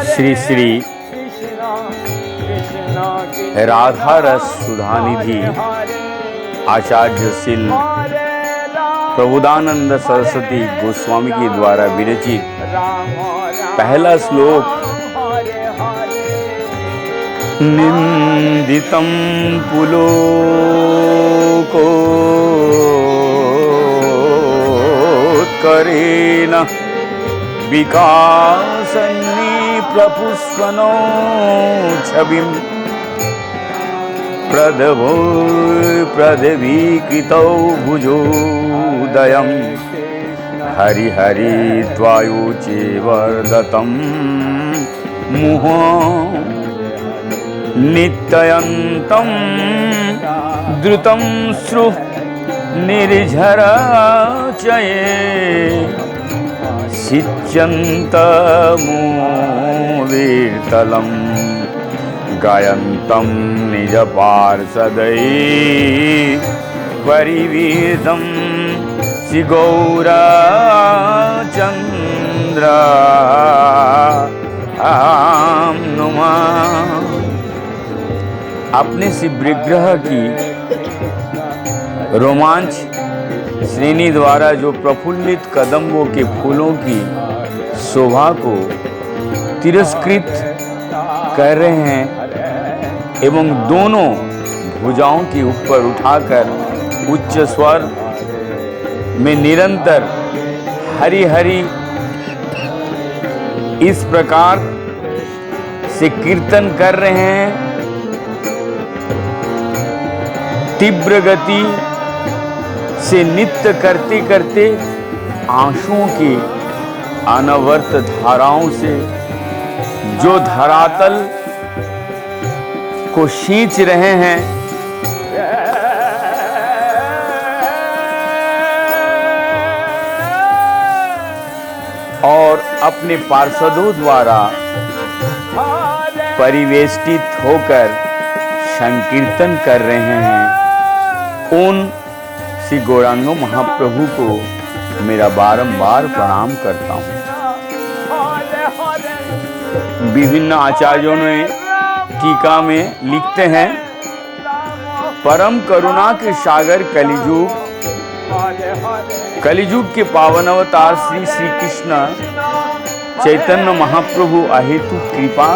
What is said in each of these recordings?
श्री श्री राधा रस सुधानिधि आचार्य श्री प्रबोधानंद सरस्वती गोस्वामी के द्वारा विरचित पहला श्लोक। निंदितं पुलोकोत्करेण विकासन्नि प्रपुष्पनो छविं प्रदवीकृतौ भुजोदयं हरिहरि त्वायुचेवर्दतं मुहो नित्ययन्तं द्रुतं श्रु निर्झरचये सिच्यन्तमूर्तलं गायन्तं निजपार्षदै परिवीतं श्री गौरचन्द्र नुमा। अपने से विग्रह की रोमांच श्रेणी द्वारा जो प्रफुल्लित कदम्बों के फूलों की शोभा को तिरस्कृत कर रहे हैं एवं दोनों भुजाओं के ऊपर उठाकर उच्च स्वर में निरंतर हरि हरि इस प्रकार से कीर्तन कर रहे हैं। तीव्र गति से नृत्य करते करते आंसुओं की अनवरत धाराओं से जो धरातल को खींच रहे हैं, और अपने पार्षदों द्वारा परिवेष्टित होकर संकीर्तन कर रहे हैं, उन श्री गौरांग महाप्रभु को मेरा बारंबार प्रणाम करता हूँ। विभिन्न आचार्यों ने टीका में लिखते हैं, परम करुणा के सागर कलिजुग के पावन अवतार श्री श्री कृष्ण चैतन्य महाप्रभु अहेतु कृपा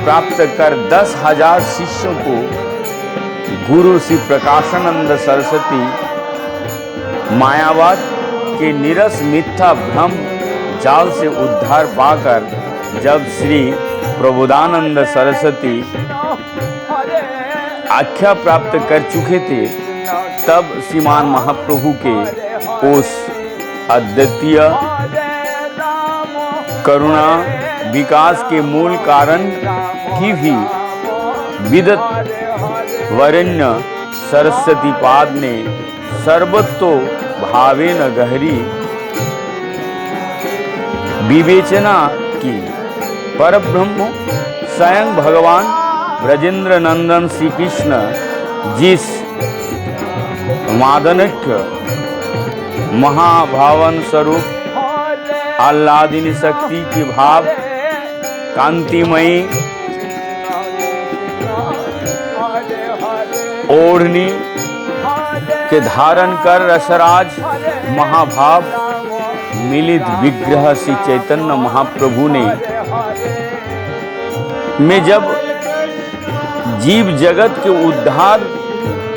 प्राप्त कर 10,000 शिष्यों को गुरु श्री प्रकाशानंद सरस्वती मायावाद के निरस मिथ्या भ्रम जाल से उद्धार पाकर जब श्री प्रबोधानंद सरस्वती आख्या प्राप्त कर चुके थे, तब श्रीमान महाप्रभु के उस अद्वितीय करुणा विकास के मूल कारण की भी विदत वरेण्य सरस्वती पाद ने सर्वतो भावेन गहरी विवेचना की। परब्रह्म स्वयं भगवान ब्रजेंद्र नंदन श्री कृष्ण जिस मादनक्य महाभावन स्वरूप आह्लादिनी शक्ति की भाव कांतिमयी ओढ़नी के धारण कर रसराज महाभाव मिलित विग्रह श्री चैतन्य महाप्रभु ने में जब जीव जगत के उद्धार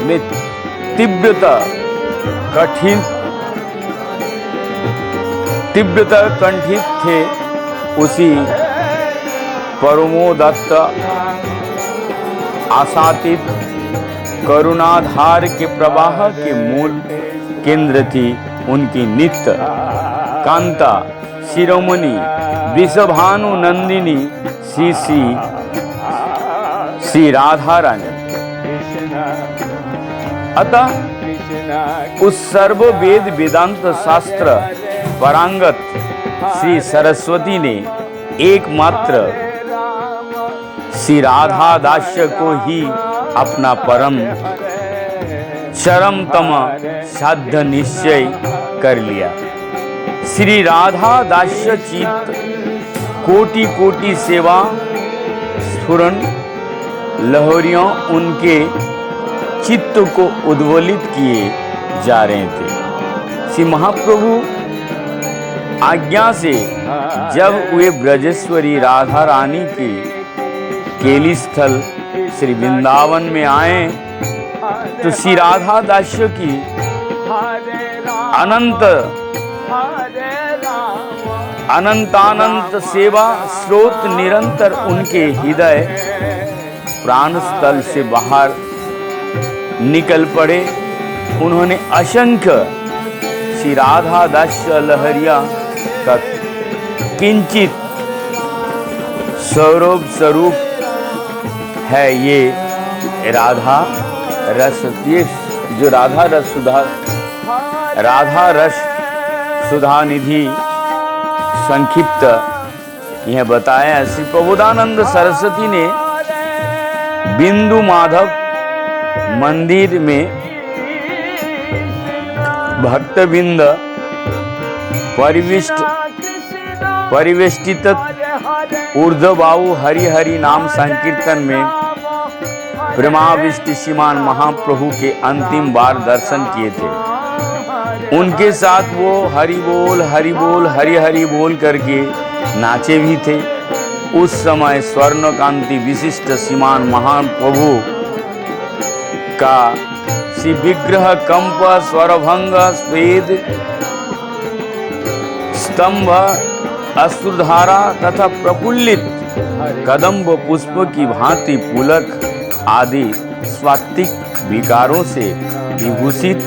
में तीव्रता कंठित थे, उसी परमोदत्त आशातीत करुणाधार के प्रवाह के मूल केंद्र थी उनकी नित्य कांता शिरोमणि वृषभानु नंदिनी श्री राधा रानी। अतः उस सर्व वेद वेदांत शास्त्र परांगत श्री सरस्वती ने एकमात्र श्री राधा दास्य को ही अपना परम चरमतम साध्य निश्चय कर लिया। श्री राधा दास्य चित कोटि कोटि सेवा स्फुरन लहरियों उनके चित्त को उद्वेलित किए जा रहे थे। श्री महाप्रभु आज्ञा से जब वे ब्रजेश्वरी राधा रानी के केली स्थल श्री वृंदावन में आए तो श्री राधा दास्य की अनंत सेवा स्रोत निरंतर उनके हृदय प्राण स्थल से बाहर निकल पड़े। उन्होंने असंख्य श्री राधा दास्य लहरिया का किंचित सौरभ स्वरूप है ये राधा रस, ये जो राधा रस सुधा निधि संक्षिप्त यह बताया। श्री प्रबोधानंद सरस्वती ने बिंदु माधव मंदिर में भक्तबिंद परिवेष्टित ऊर्ध्वबाहु हरि हरि नाम संकीर्तन में प्रेमाविष्ट श्रीमान महाप्रभु के अंतिम बार दर्शन किए थे। उनके साथ वो हरि बोल हरि हरि बोल करके नाचे भी थे। उस समय स्वर्ण कांति विशिष्ट श्रीमान महाप्रभु का श्री विग्रह कंप स्वरभंग स्वेद स्तंभ अश्रुधारा तथा प्रफुल्लित कदम्ब पुष्प की भांति पुलक आदि स्वात्विक विकारों से विभूषित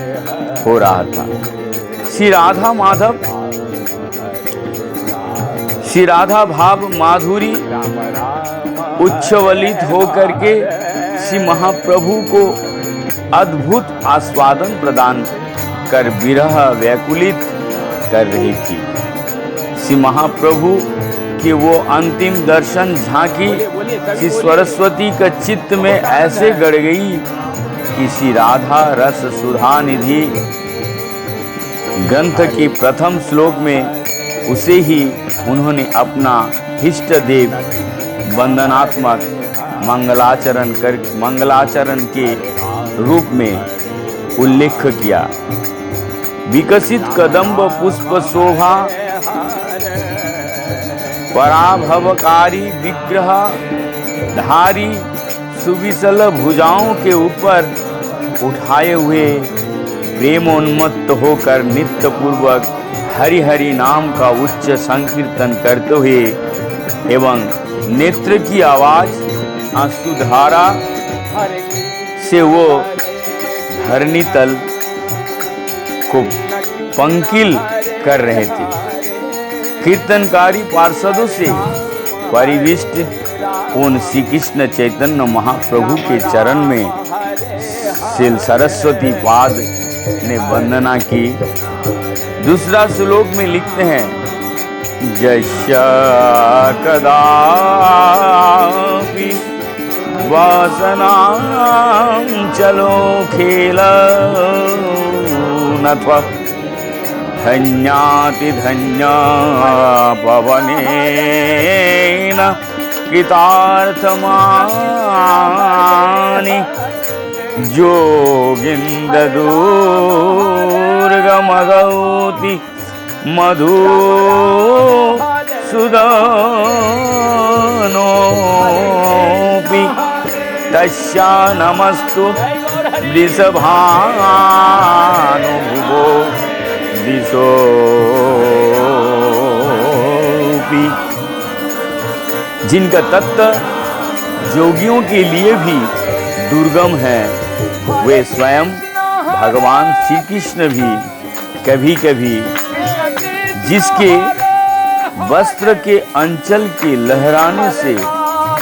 हो रहा था। श्री राधा भाव माधुरी उच्छ्वलित होकर के श्री महाप्रभु को अद्भुत आस्वादन प्रदान कर विरह व्याकुलित कर रही थी। श्री महाप्रभु के वो अंतिम दर्शन झांकी श्री सरस्वती का चित्त में ऐसे गड़ गई कि श्री राधा रस सुधा निधि ग्रंथ के प्रथम श्लोक में उसे ही उन्होंने अपना इष्ट देव वंदनात्मक मंगलाचरण के रूप में उल्लेख किया। विकसित कदम्ब पुष्प शोभा पराभवकारी विग्रह धारी सुविशल भुजाओं के ऊपर उठाए हुए प्रेमोन्मत्त होकर नित्य पूर्वक हरि हरि नाम का उच्च संकीर्तन करते हुए एवं नेत्र की आवाज आंसुधारा से वो धरणी तल को पंकिल कर रहे थे। कीर्तनकारी पार्षदों से परिविष्ट उन श्री कृष्ण चैतन्य महाप्रभु के चरण में श्री सरस्वती पाद ने वंदना की। दूसरा श्लोक में लिखते हैं, जश्या कदापि वासना चलो खेल नत्वा धन्याति धन्या पवनेन कृतार्थमानि जोगिन्द्र दुर्गमगौति मधुसूदनोऽपि तस्या नमस्तु वृषभानुभुवो दिशोऽपि। जिनका तत्व जोगियों के लिए भी दुर्गम है, वे स्वयं भगवान श्री कृष्ण भी कभी कभी जिसके वस्त्र के अंचल के लहराने से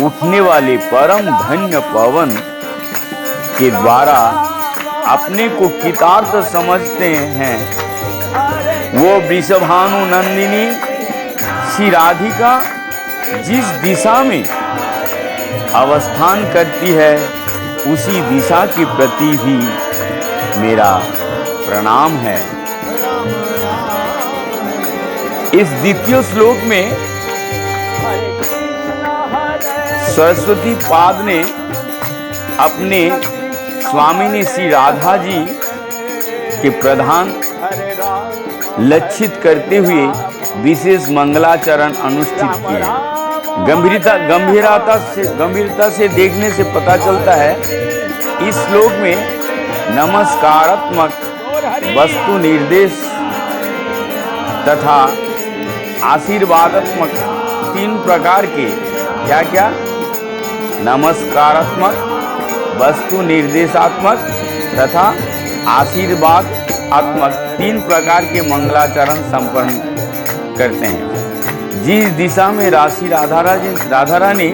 उठने वाले परम धन्य पवन के द्वारा अपने को कृतार्थ समझते हैं, वो वृषभानु नंदिनी श्री राधिका जिस दिशा में अवस्थान करती है उसी दिशा के प्रति भी मेरा प्रणाम है। इस द्वितीय श्लोक में सरस्वती पाद ने अपने स्वामिनी श्री राधा जी के प्रधान लक्षित करते हुए विशेष मंगलाचरण अनुष्ठित किए। गंभीरता से देखने से पता चलता है इस श्लोक में नमस्कारात्मक वस्तु निर्देश तथा आशीर्वादात्मक तीन प्रकार के क्या नमस्कारात्मक, वस्तु निर्देशात्मक तथा आशीर्वादात्मक तीन प्रकार के मंगलाचरण संपन्न करते हैं। जिस दिशा में राधा रानी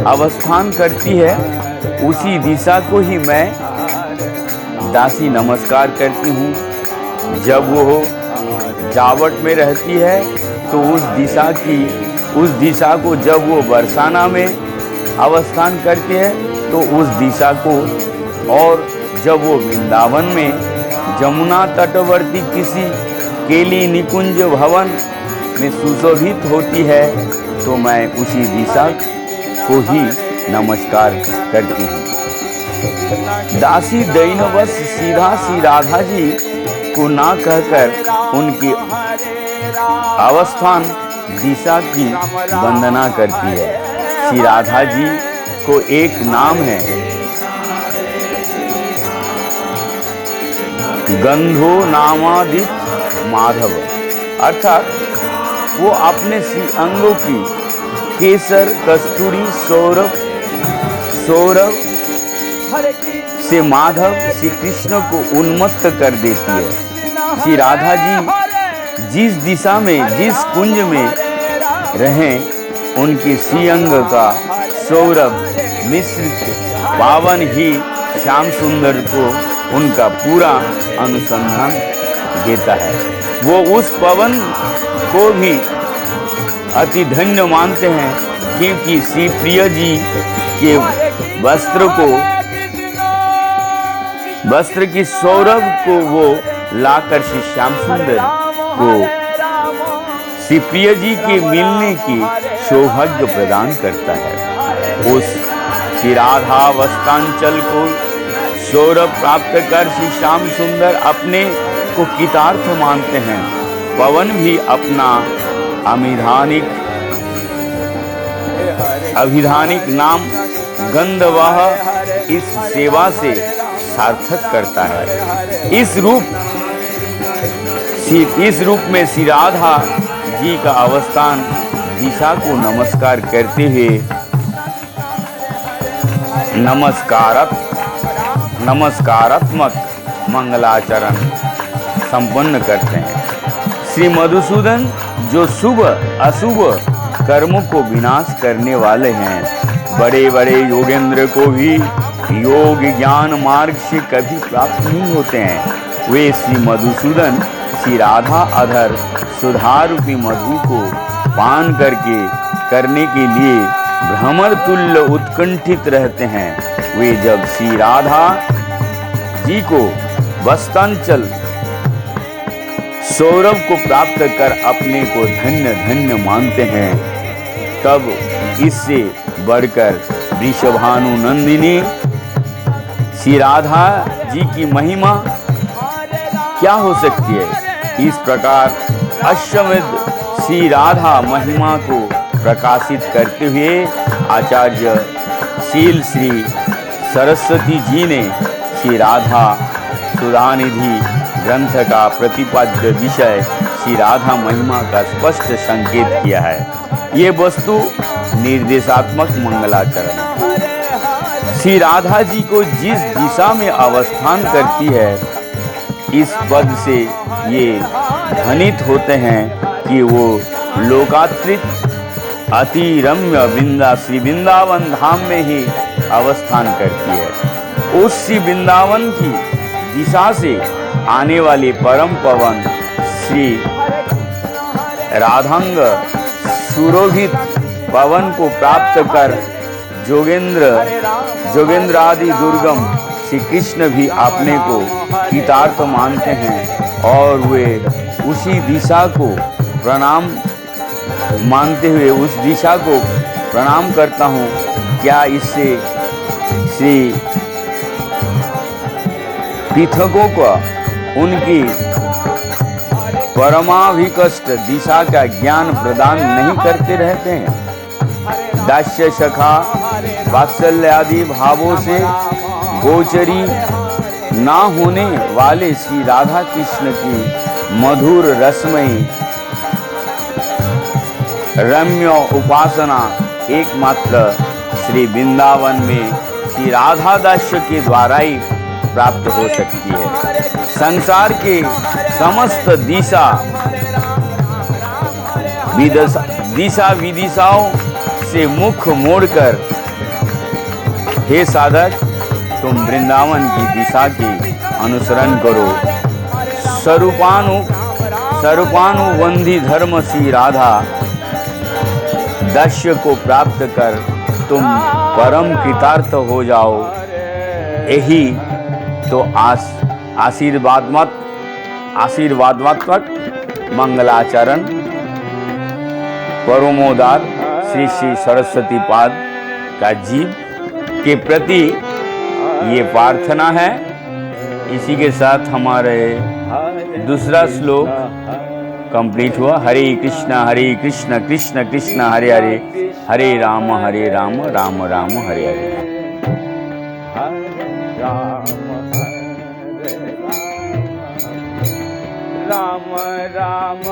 अवस्थान करती है उसी दिशा को ही मैं दासी नमस्कार करती हूँ। जब वो जावट में रहती है तो उस दिशा को, जब वो बरसाना में अवस्थान करती है तो उस दिशा को, और जब वो वृंदावन में जमुना तटवर्ती किसी केली निकुंज भवन में सुशोभित होती है तो मैं उसी दिशा को ही नमस्कार करती हूँ। दासी दैनवश सीधा श्री राधा जी को ना कहकर उनकी अवस्थान दिशा की वंदना करती है। श्री राधा जी को एक नाम है गंधो नामादित माधव, अर्थात वो अपने श्री अंगों की केसर, कस्तूरी, सौरभ से माधव श्री कृष्ण को उन्मत्त कर देती है। श्री राधा जी जिस दिशा में, जिस कुंज में रहें, उनके श्री अंग का सौरभ मिश्रित पावन ही श्याम सुंदर को उनका पूरा अनुसंधान देता है। वो उस पवन को भी अति धन्य मानते हैं क्योंकि श्री प्रिय जी के वस्त्र की सौरभ को वो लाकर श्री श्याम सुंदर को श्री प्रिय जी के मिलने की सौभाग्य प्रदान करता है। उस श्री राधा वस्त्रांचल को सौरभ प्राप्त कर श्री श्याम सुंदर अपने को कृतार्थ मानते हैं। पवन भी अपना अभिधानिक नाम गंधवह इस सेवा से सार्थक करता है। इस रूप में श्री राधा जी का अवस्थान दिशा को नमस्कार करते हुए नमस्कारात्मक मंगलाचरण संपन्न करते हैं। श्री मधुसूदन जो शुभ अशुभ कर्मों को विनाश करने वाले हैं, बड़े बड़े योगेंद्र को भी योग ज्ञान मार्ग से कभी प्राप्त नहीं होते हैं। वे श्री मधुसूदन श्री राधा अधर सुधारूपी मधु को पान करने के लिए भ्रमर तुल्य उत्कंठित रहते हैं। वे जब श्री राधा जी को वस्त्रांचल सौरभ को प्राप्त कर अपने को धन्य धन्य मानते हैं, तब इससे बढ़कर वृषभानु नंदिनी श्री राधा जी की महिमा क्या हो सकती है। इस प्रकार अश्वमेध श्री राधा महिमा को प्रकाशित करते हुए आचार्य शील श्री सरस्वती जी ने श्री राधा सुधानिधि ग्रंथ का प्रतिपाद्य विषय श्री राधा महिमा का स्पष्ट संकेत किया है। ये वस्तु निर्देशात्मक मंगलाचरण है। श्री राधा जी को जिस दिशा में अवस्थान करती है, इस पद से ये ध्वनित होते हैं कि वो लोकात्रित अति रम्य श्री वृंदावन धाम में ही अवस्थान करती है। उस श्री वृंदावन की दिशा से आने वाले परम पवन श्री राधांग सुरोभित पवन को प्राप्त कर जोगेंद्र आदि दुर्गम श्री कृष्ण भी अपने को कृतार्थ मानते हैं और वे उसी दिशा को प्रणाम मानते हुए उस दिशा को प्रणाम करता हूँ क्या इससे श्री पृथकों को उनकी परमाभिकष्ट दिशा का ज्ञान प्रदान नहीं करते रहते हैं? दास्य सखा वात्सल्य आदि भावों से गोचरी ना होने वाले श्री राधा कृष्ण की मधुर रसमयी रम्य उपासना एकमात्र श्री वृंदावन में श्री राधा दास्य के द्वारा ही प्राप्त हो सकती है। संसार के समस्त दिशा विदिशाओं से मुख मोड़कर हे साधक, तुम वृंदावन की दिशा की अनुसरण करो। स्वरूपानुबंधी धर्म श्री राधा दास्य को प्राप्त कर तुम परम कृतार्थ हो जाओ। यही तो आशीर्वादात्मक मंगलाचरण परमोदार श्री श्री सरस्वती पाद का जीव के प्रति ये प्रार्थना है। इसी के साथ हमारे दूसरा श्लोक कंप्लीट हुआ। हरे कृष्ण कृष्ण कृष्ण हरे हरे, हरे राम राम राम हरे हरे। राम राम